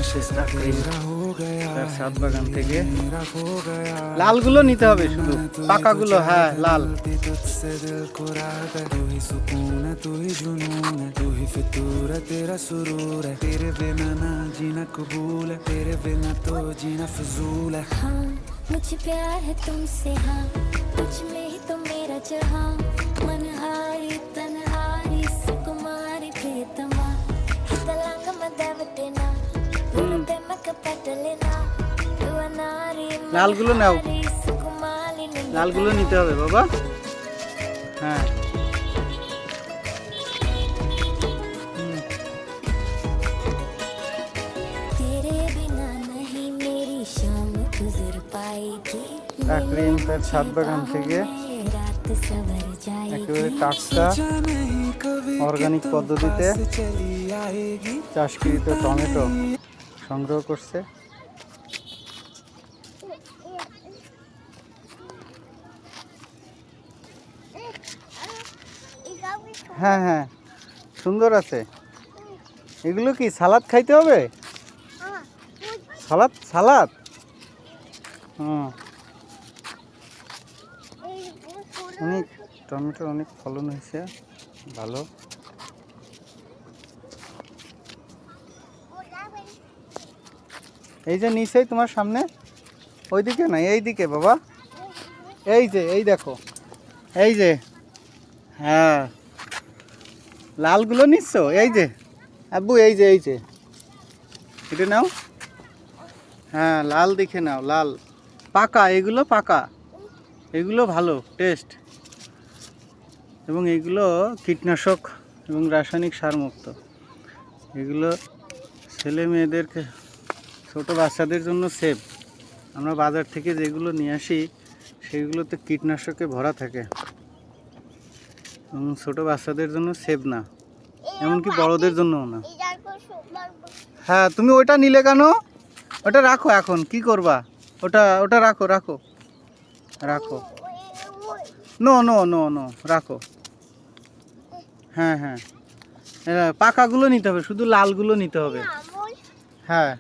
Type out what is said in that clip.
আসছে তার ছাদ বাগান থেকে। লালগুলো নিতে হবে, শুধু পাকাগুলো। হ্যাঁ, লাল। मुझे प्यार है तुमसे, हाँ तुझ में ही तो मेरा जहाँ, मनहारी तन्हारी सुकुमारी प्रियतमा, तलंग मदवतेना उड़ते मकपटलेना दुआनारी লালগুলো নাও, सुकुमारी লালগুলো নিতে হবে বাবা। হ্যাঁ, तेरे बिना नहीं मेरी शाम गुजर पाएगी, কাকরিন তার ছাদ বাগান থেকে रात सवर একেবারে जाएगी। টাটকা অর্গানিক পদ্ধতিতে চাষকৃত টমেটো সংগ্রহ করছে। হ্যাঁ হ্যাঁ, সুন্দর আছে। এগুলো কি সালাদ খাইতে হবে? সালাদ সালাদ হুম। অনেক টমেটো, অনেক ফলন হয়েছে, ভালো। এই যে নিচেই তোমার সামনে, ওইদিকে না, এইদিকে বাবা। এই যে, এই দেখো, এই যে। হ্যাঁ, লালগুলো নিচ্ছ? এই যে আব্বু, এই যে, এই যে এটা নাও। হ্যাঁ, লাল দেখে নাও, লাল পাকা, এগুলো পাকা, এগুলো ভালো টেস্ট, এবং এগুলো কীটনাশক এবং রাসায়নিক সার মুক্ত। এগুলো ছেলে মেয়েদেরকে, ছোটো বাচ্চাদের জন্য সেফ। আমরা বাজার থেকে যেগুলো নিয়ে আসি সেগুলোতে কীটনাশকে ভরা থাকে, এবং ছোটো বাচ্চাদের জন্য সেফ না, এমনকি বড়দের জন্যও না। হ্যাঁ, তুমি ওটা নিলে কেন? ওটা রাখো, এখন কি করবা? ওটা ওটা রাখো, রাখো, রাখো। নো নো নো নো, রাখো। হ্যাঁ হ্যাঁ, পাকাগুলো নিতে হবে, শুধু লালগুলো নিতে হবে। হ্যাঁ।